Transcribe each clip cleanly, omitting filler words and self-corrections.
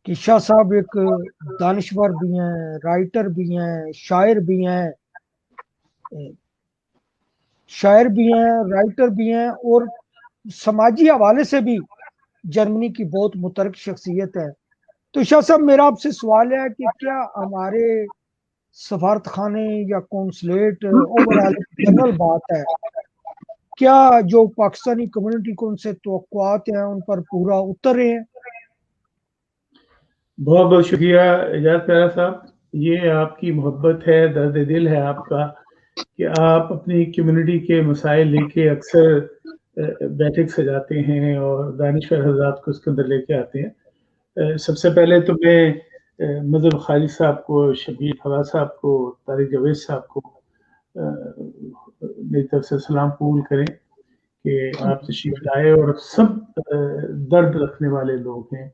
کہ شاہ صاحب ایک دانشور بھی ہیں، رائٹر بھی ہیں، شاعر بھی ہیں، شاعر بھی ہیں، رائٹر بھی ہیں، اور سماجی حوالے سے بھی جرمنی کی بہت مترک شخصیت ہے۔ تو شاہ صاحب میرا آپ سے سوال ہے کہ کیا ہمارے سفارت خانے یا کونسلیٹ اوور آل جنرل بات ہے، کیا جو پاکستانی کمیونٹی کو ان سے توقعات ہیں ان پر پورا اتر رہے ہیں؟ بہت بہت شکریہ اعجاز پیارا صاحب، یہ آپ کی محبت ہے، درد دل ہے آپ کا کہ آپ اپنی کمیونٹی کے مسائل لے کے اکثر بیٹھک سجاتے ہیں اور دانشور حضرات کو اس کے اندر لے کے آتے ہیں۔ سب سے پہلے تو میں مظہر خالد صاحب کو، شبیر فواز صاحب کو، طارق جاوید صاحب کو میری طرف سے سلام قبول کریں کہ آپ تشریف لائے، اور سب درد رکھنے والے لوگ ہیں۔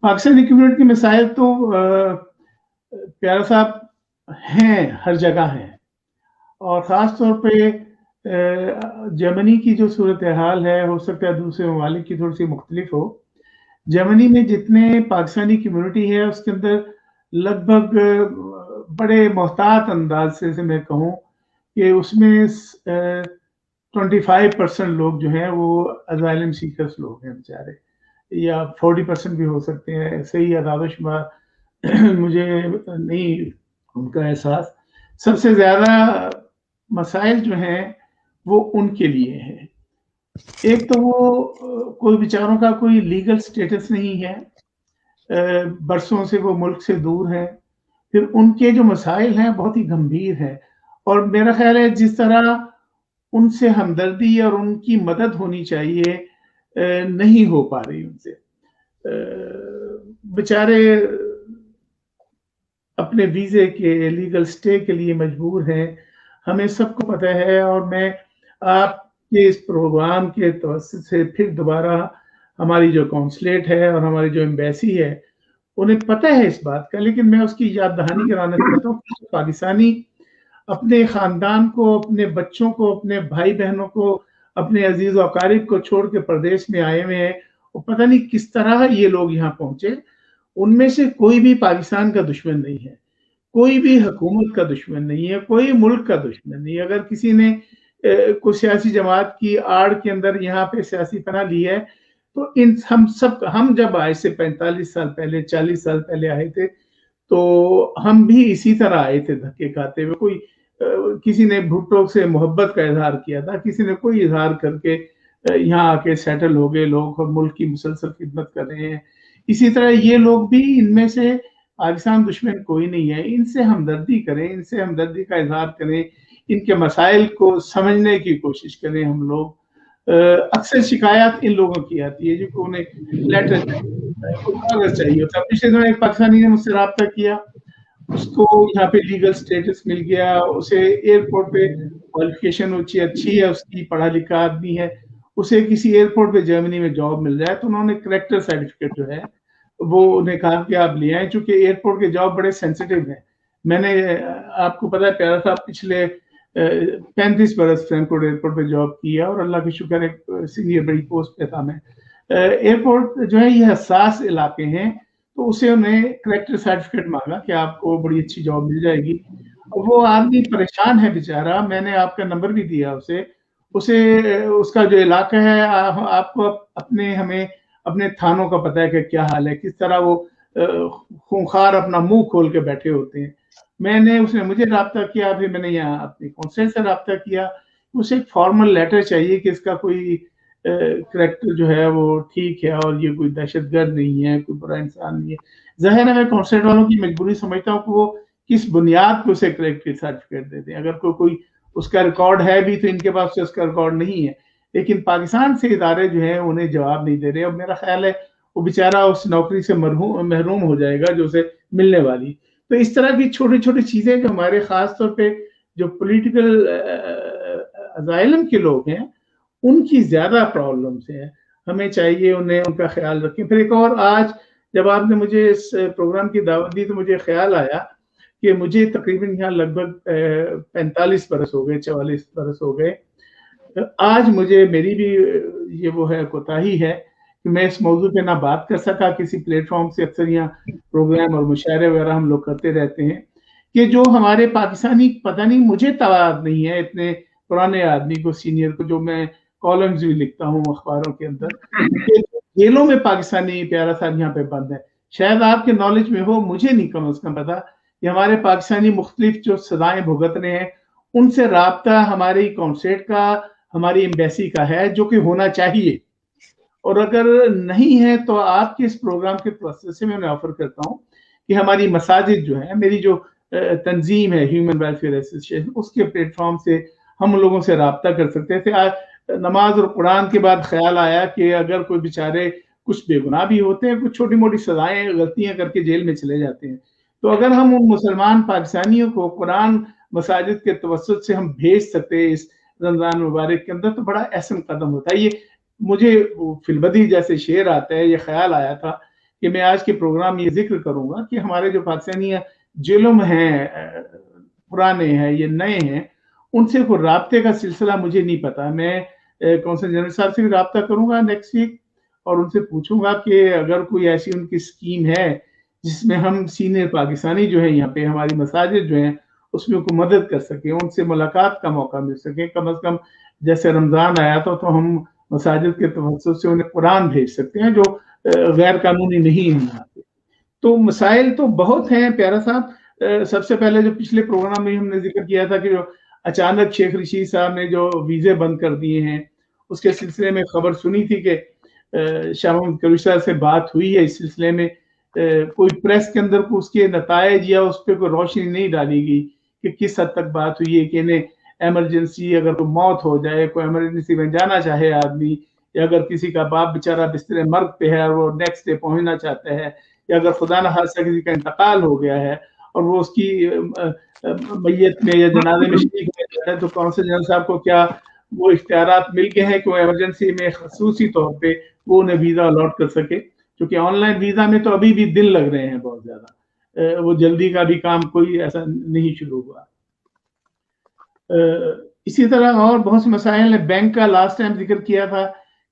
پاکستانی کمیونٹی کے مسائل تو پیارا صاحب ہیں، ہر جگہ ہیں، اور خاص طور پہ جرمنی کی جو صورتحال ہے، ہو سکتا ہے دوسرے ممالک کی تھوڑی سی مختلف ہو۔ جرمنی میں جتنے پاکستانی کمیونٹی ہے اس کے اندر لگ بھگ بڑے محتاط انداز سے میں کہوں کہ اس میں 25% لوگ جو ہیں وہ اسائلم سیکرز لوگ ہیں بیچارے، یا 40% بھی ہو سکتے ہیں، ایسے ہی اعداد و شمار مجھے نہیں ان کا احساس۔ سب سے زیادہ مسائل جو ہیں وہ ان کے لیے ہیں۔ ایک تو وہ کوئی بیچاروں کا کوئی لیگل سٹیٹس نہیں ہے، برسوں سے وہ ملک سے دور ہیں، پھر ان کے جو مسائل ہیں بہت ہی گمبھیر ہیں، اور میرا خیال ہے جس طرح ان سے ہمدردی اور ان کی مدد ہونی چاہیے نہیں ہو پا رہی ان سے۔ بیچارے اپنے ویزے کے لیگل سٹے کے لیے مجبور ہیں، ہمیں سب کو پتہ ہے، اور میں آپ کے اس پروگرام کے توسط سے پھر دوبارہ ہماری جو کونسلیٹ ہے اور ہماری جو ایمبیسی ہے انہیں پتہ ہے اس بات کا، لیکن میں اس کی یاد دہانی کرانا چاہتا ہوں کہ پاکستانی اپنے خاندان کو، اپنے بچوں کو، اپنے بھائی بہنوں کو، اپنے عزیز و اقارب کو چھوڑ کے پردیش میں آئے ہوئے ہیں، اور پتہ نہیں کس طرح یہ لوگ یہاں پہنچے۔ ان میں سے کوئی بھی پاکستان کا دشمن نہیں ہے، کوئی بھی حکومت کا دشمن نہیں ہے، کوئی ملک کا دشمن نہیں ہے۔ اگر کسی نے کوئی سیاسی جماعت کی آڑ کے اندر یہاں پہ سیاسی پناہ لی ہے تو ہم جب آئے سے 45 سال پہلے، 40 سال پہلے آئے تھے تو ہم بھی اسی طرح آئے تھے دھکے کھاتے ہوئے۔ کوئی کسی نے بھٹو سے محبت کا اظہار کیا تھا، کسی نے کوئی اظہار کر کے یہاں آ کے سیٹل ہو گئے لوگ اور ملک کی مسلسل خدمت کر رہے ہیں۔ اسی طرح یہ لوگ بھی، ان میں سے پاکستان دشمن کوئی نہیں ہے، ان سے ہمدردی کریں، ان سے ہمدردی کا اظہار کریں، ان کے مسائل کو سمجھنے کی کوشش کریں ہم لوگ۔ اکثر شکایات ان لوگوں کی آتی ہے جو کہ انہیں لیٹر کاغذ چاہیے ہوتا ہے۔ پچھلے دنوں ایک پاکستانی نے مجھ سے رابطہ کیا، اس کو یہاں پہ لیگل سٹیٹس مل گیا، اسے ایئرپورٹ پہ کوالیفیکیشن اچھی ہے، اس کی پڑھا لکھا آدمی ہے، اسے کسی ایئرپورٹ پہ جرمنی میں جاب مل جائے تو انہوں نے کریکٹر سرٹیفکیٹ جو ہے وہ انہیں کہا کہ آپ لے آئیں، چونکہ ایئرپورٹ کے جاب بڑے سینسیٹیو ہیں۔ میں نے، آپ کو پتا ہے پیارا صاحب، پچھلے 35 برس فرینکفرٹ ایئرپورٹ پہ جاب کی ہے، اور اللہ کا شکر ہے سینئر بڑی پوسٹ پہ تھا میں۔ ایئرپورٹ جو ہے یہ حساس علاقے ہیں، تو اسے انہیں کریکٹر سرٹیفکیٹ مانگا کہ آپ کو بڑی اچھی جاب مل جائے گی۔ وہ آدمی پریشان ہے بیچارہ، میں نے آپ کا نمبر بھی دیا اسے، اس کا جو علاقہ ہے آپ کو ہمیں اپنے تھانوں کا پتہ ہے کہ کیا حال ہے، کس طرح وہ خونخوار اپنا منہ کھول کے بیٹھے ہوتے ہیں۔ اس نے مجھے رابطہ کیا، پھر میں نے یہاں اپنی کونسل سے رابطہ کیا، اسے ایک فارمل لیٹر چاہیے کہ اس کا کوئی کریکٹر جو ہے وہ ٹھیک ہے اور یہ کوئی دہشت گرد نہیں ہے، کوئی برا انسان نہیں ہے۔ ظاہر ہے میں کونسل والوں کی مجبوری سمجھتا ہوں کہ وہ کس بنیاد پہ اسے کریکٹر سرٹیفکیٹ دیتے ہیں۔ اگر کوئی اس کا ریکارڈ ہے بھی تو ان کے پاس اس کا ریکارڈ نہیں ہے، لیکن پاکستان سے ادارے جو ہیں انہیں جواب نہیں دے رہے، اور میرا خیال ہے وہ بیچارہ اس نوکری سے محروم ہو جائے گا جو اسے ملنے والی۔ تو اس طرح کی چھوٹی چھوٹی چیزیں جو ہمارے خاص طور پہ جو پولیٹیکل اسائلم کے لوگ ہیں ان کی زیادہ پرابلمز ہیں، ہمیں چاہیے انہیں ان کا خیال رکھیں۔ پھر ایک اور، آج جب آپ نے مجھے اس پروگرام کی دعوت دی تو مجھے خیال آیا کہ مجھے تقریباً یہاں لگ بھگ 45 برس ہو گئے، 44 برس ہو گئے۔ آج میری بھی یہ وہ ہے کوتاہی ہے کہ میں اس موضوع پہ نہ بات کر سکا کسی پلیٹ فارم سے. اکثر یہاں پروگرام اور مشاعرے وغیرہ ہم لوگ کرتے رہتے ہیں کہ جو ہمارے پاکستانی پتہ نہیں مجھے تواد نہیں ہے اتنے پرانے آدمی کو, سینئر کو, جو میں کالمز بھی لکھتا ہوں اخباروں کے اندر, کہ جیلوں میں پاکستانی پیارا صاحب یہاں پہ بند ہے. شاید آپ کے نالج میں ہو, مجھے نہیں کم از کم پتا کہ ہمارے پاکستانی مختلف جو سزائیں بھگت رہے ہیں ان سے رابطہ ہماری کونسلیٹ کا, ہماری ایمبیسی کا ہے, جو کہ ہونا چاہیے. اور اگر نہیں ہے تو آپ کے اس پروگرام کے توسط سے میں انہیں آفر کرتا ہوں کہ ہماری مساجد جو ہیں, میری جو تنظیم ہے ہیومن ویلفیئر ایسوسیشن, اس کے پلیٹ فارم سے ہم لوگوں سے رابطہ کر سکتے تھے. آج نماز اور قرآن کے بعد خیال آیا کہ اگر کوئی بیچارے کچھ بے گناہ بھی ہوتے ہیں, کچھ چھوٹی موٹی سزائیں غلطیاں کر کے جیل میں چلے جاتے ہیں, تو اگر ہم ان مسلمان پاکستانیوں کو قرآن مساجد کے توسط سے ہم بھیج سکتے اس رمضان مبارک کے اندر, تو بڑا اہم قدم ہوتا ہے. یہ مجھے فی البدی جیسے شعر آتا ہے, یہ خیال آیا تھا کہ میں آج کے پروگرام یہ ذکر کروں گا کہ ہمارے جو پاکستانی جیلوں میں ہیں, پرانے ہیں یہ نئے ہیں, ان سے کوئی رابطے کا سلسلہ مجھے نہیں پتا. میں کونسل جنرل صاحب سے بھی رابطہ کروں گا نیکسٹ ویک اور ان سے پوچھوں گا کہ اگر کوئی ایسی ان کی اسکیم ہے جس میں ہم سینئر پاکستانی جو ہیں یہاں پہ ہماری مساجد جو ہیں اس میں کوئی مدد کر سکیں, ان سے ملاقات کا موقع مل سکے. کم از کم جیسے رمضان آیا تھا تو ہم مساجد کے توسط سے انہیں قرآن بھیج سکتے ہیں جو غیر قانونی نہیں ہیں یہاں پہ. تو مسائل تو بہت ہیں پیارا صاحب. سب سے پہلے جو پچھلے پروگرام میں ہم نے ذکر کیا تھا کہ جو اچانک شیخ رشید صاحب نے جو ویزے بند کر دیے ہیں, اس کے سلسلے میں خبر سنی تھی کہ شاہ محمود قریشی صاحب سے بات ہوئی ہے اس سلسلے میں. کوئی پریس کے اندر اس کے نتائج یا اس پہ کوئی روشنی نہیں ڈالی گئی کہ کس حد تک بات ہوئی ہے کہ انہیں ایمرجنسی, اگر کوئی موت ہو جائے, کوئی ایمرجنسی میں جانا چاہے آدمی, یا اگر کسی کا باپ بیچارہ بستر مرگ پہ ہے اور وہ نیکسٹ ڈے پہنچنا چاہتا ہے, یا اگر خدا نہ خاصہ کسی کا انتقال ہو گیا ہے اور وہ اس کی میت میں یا جنازے میں شریک ہو جاتا ہے, تو کونسل جنرل صاحب کو کیا وہ اختیارات مل گئے ہیں کہ وہ ایمرجنسی میں خصوصی طور پہ وہ انہیں ویزا الاٹ کر سکے, کیونکہ آن لائن ویزا میں تو ابھی بھی دن لگ رہے ہیں بہت زیادہ, وہ جلدی کا بھی کام کوئی ایسا نہیں شروع ہوا. اسی طرح اور بہت سے مسائل ہیں. بینک کا لاسٹ ٹائم ذکر کیا تھا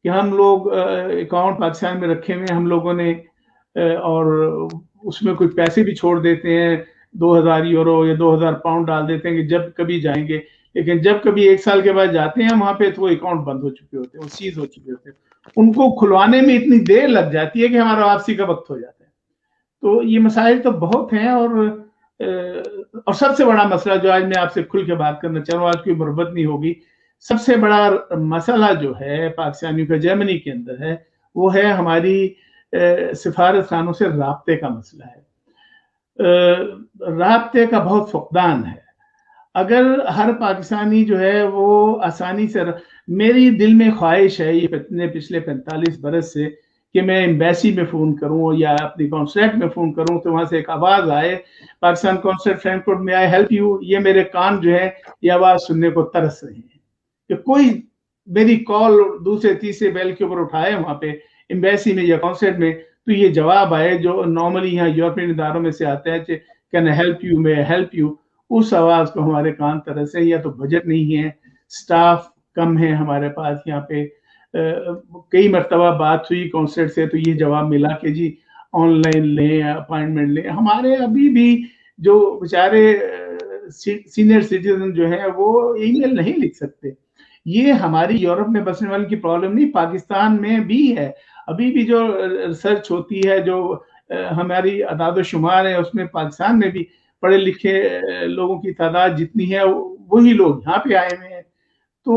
کہ ہم لوگ اکاؤنٹ پاکستان میں رکھے ہوئے ہم لوگوں نے, اور اس میں کوئی پیسے بھی چھوڑ دیتے ہیں, 2000 یورو یا 2000 پاؤنڈ ڈال دیتے ہیں کہ جب کبھی جائیں گے, لیکن جب کبھی 1 سال کے بعد جاتے ہیں وہاں پہ تو وہ اکاؤنٹ بند ہو چکے ہوتے ہیں, وہ سیز ہو چکے ہوتے ہیں. ان کو کھلوانے میں اتنی دیر لگ جاتی ہے کہ ہمارا واپسی کا وقت ہو جاتا ہے. تو یہ مسائل تو بہت ہیں. اور سب سے بڑا مسئلہ جو آج میں آپ سے کھل کے بات کرنا چاہ رہا ہوں, آج کوئی مربت نہیں ہوگی, سب سے بڑا مسئلہ جو ہے پاکستانیوں کا جرمنی کے اندر ہے, وہ ہے ہماری سفارت خانوں سے رابطے کا مسئلہ ہے. رابطے کا بہت فقدان ہے. اگر ہر پاکستانی جو ہے وہ آسانی سے, میری دل میں خواہش ہے یہ پچھلے 45 برس سے کہ میں ایمبیسی میں فون کروں یا اپنی کونسلیٹ میں فون کروں تو وہاں سے ایک آواز آئے, پاکستان کونسلیٹ فرینکفرٹ میں آئی ہیلپ یو. یہ میرے کان جو ہے یہ آواز سننے کو ترس رہے ہیں کہ کوئی میری کال دوسرے تیسرے بیل کے اوپر اٹھائے وہاں پہ ایمبیسی میں یا کونسلیٹ میں, تو یہ جواب آئے جو نارملی یہاں یورپین اداروں میں سے آتا ہے, کین آئی ہیلپ یو, میں ہیلپ یو. اس آواز کو ہمارے کان ترس ہے. یا تو بجٹ نہیں ہے, سٹاف کم ہے ہمارے پاس یہاں پہ. کئی مرتبہ بات ہوئی کونسلیٹ سے تو یہ جواب ملا کہ جی آن لائن لیں, اپائنٹمنٹ لیں. ہمارے ابھی بھی جو بیچارے سینئر سٹیزن جو ہیں وہ ای میل نہیں لکھ سکتے. یہ ہماری یورپ میں بسنے والے کی پرابلم نہیں, پاکستان میں بھی ہے. ابھی بھی جو ریسرچ ہوتی ہے, جو ہماری اعداد و شمار ہے, اس میں پاکستان میں بھی پڑھے لکھے لوگوں کی تعداد جتنی ہے وہی لوگ یہاں پہ آئے ہوئے ہیں. تو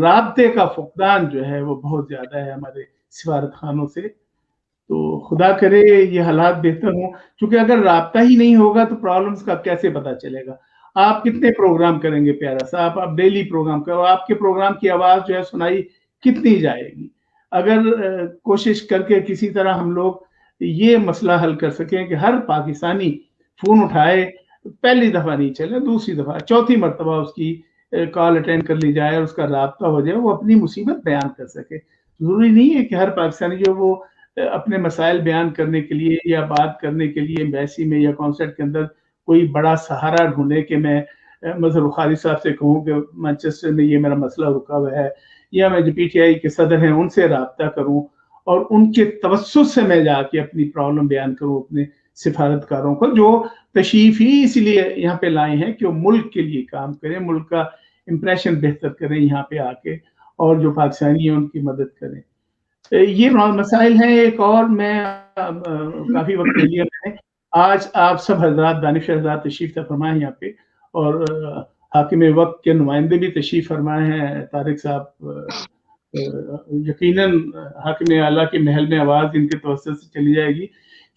رابطے کا فقدان جو ہے وہ بہت زیادہ ہے ہمارے سفارت خانوں سے. تو خدا کرے یہ حالات بہتر ہوں, کیونکہ اگر رابطہ ہی نہیں ہوگا تو پرابلمز کا کیسے پتہ چلے گا. آپ کتنے پروگرام کریں گے پیارا صاحب, آپ ڈیلی پروگرام کرو, آپ کے پروگرام کی آواز جو ہے سنائی کتنی جائے گی. اگر کوشش کر کے کسی طرح ہم لوگ یہ مسئلہ حل کر سکیں کہ ہر پاکستانی فون اٹھائے, پہلی دفعہ نہیں چلے, دوسری دفعہ, چوتھی مرتبہ اس کی کال اٹینڈ کر لی جائے اور اس کا رابطہ ہو جائے, وہ اپنی مصیبت بیان کر سکے. ضروری نہیں ہے کہ ہر پاکستانی جو وہ اپنے مسائل بیان کرنے کے لیے یا بات کرنے کے لیے ایمبیسی میں یا کونسلیٹ کے اندر کوئی بڑا سہارا ڈھونڈے کہ میں مظہر بخاری صاحب سے کہوں کہ مانچسٹر میں یہ میرا مسئلہ رکا ہوا ہے, یا میں جو پی ٹی آئی کے صدر ہیں ان سے رابطہ کروں اور ان کے توسط سے میں جا کے اپنی پرابلم بیان کروں اپنے سفارتکاروں کو، جو تشریف ہی اس لیے یہاں پہ لائے ہیں کہ وہ ملک کے لیے کام کریں، ملک کا امپریشن بہتر کریں یہاں پہ آ کے، اور جو پاکستانی ہیں ان کی مدد کریں۔ یہ مسائل ہیں۔ ایک اور میں کافی وقت لے لیا میں نے، آج آپ سب حضرات، دانش حضرات تشریف فرمائے ہیں یہاں پہ، اور حاکم وقت کے نمائندے بھی تشریف فرمائے ہیں، طارق صاحب، یقیناً حاکم اعلیٰ کے محل میں آواز ان کے توسط سے چلی جائے گی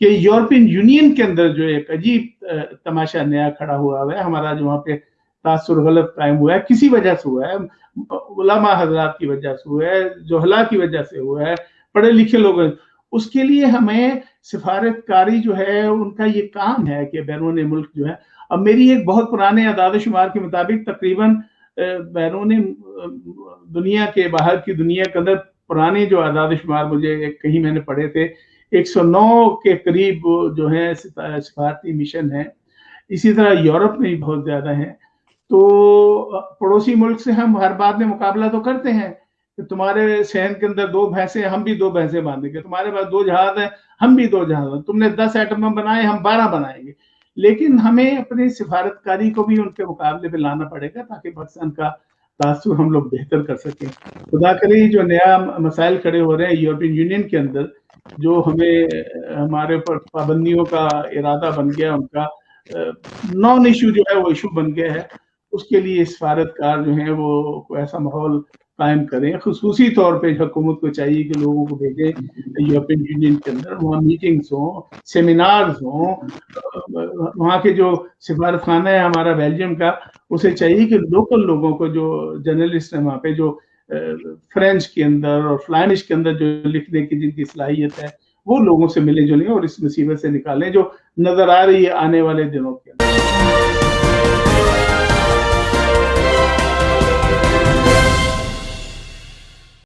کہ یورپین یونین کے اندر جو ایک عجیب تماشا نیا کھڑا ہوا ہے، ہمارا جو وہاں پہ تاثر غلط قائم ہوا ہے، کسی وجہ سے ہوا ہے، علماء حضرات کی وجہ سے ہوا ہے، جہلا کی وجہ سے ہوا ہے، پڑھے لکھے لوگ، اس کے لیے ہمیں سفارتکاری جو ہے ان کا یہ کام ہے کہ بیرون ملک جو ہے، اب میری ایک بہت پرانے اعداد و شمار کے مطابق تقریباً بیرون دنیا کے، باہر کی دنیا کے اندر پرانے جو اعداد و شمار مجھے کہیں میں نے پڑھے تھے، 109 کے قریب جو ہیں سفارتی مشن ہیں۔ اسی طرح یورپ میں بھی بہت زیادہ ہیں۔ تو پڑوسی ملک سے ہم ہر بات میں مقابلہ تو کرتے ہیں کہ تمہارے صحن کے اندر 2 بھینسیں، ہم بھی 2 بھینسیں باندھیں گے، تمہارے پاس 2 جہاز ہیں، ہم بھی 2 جہاز ہیں، تم نے 10 ایٹم بم بنائے، ہم 12 بنائیں گے۔ لیکن ہمیں اپنی سفارتکاری کو بھی ان کے مقابلے پہ لانا پڑے گا تاکہ پاکستان کا تاثر ہم لوگ بہتر کر سکیں۔ خدا کرے جو نیا مسائل کھڑے ہو رہے ہیں یورپین یونین کے اندر، جو ہمارے اوپر پابندیوں کا ارادہ بن گیا، ان کا نان ایشو جو ہے وہ ایشو بن گیا ہے، اس کے لیے سفارتکار جو ہیں وہ ایسا ماحول قائم کریں۔ خصوصی طور پہ حکومت کو چاہیے کہ لوگوں کو بھیجیں یورپین یونین کے اندر، وہاں میٹنگز ہوں، سیمینارز ہوں۔ وہاں کے جو سفارت خانہ ہے ہمارا بیلجیم کا، اسے چاہیے کہ لوکل لوگوں کو، جو جرنلسٹ ہیں وہاں پہ، جو فرینچ کے اندر اور فلینش کے اندر جو لکھنے کی جن کی صلاحیت ہے، وہ لوگوں سے ملے جلیں اور اس مصیبت سے نکالیں جو نظر آ رہی ہے آنے والے دنوں کے اندر۔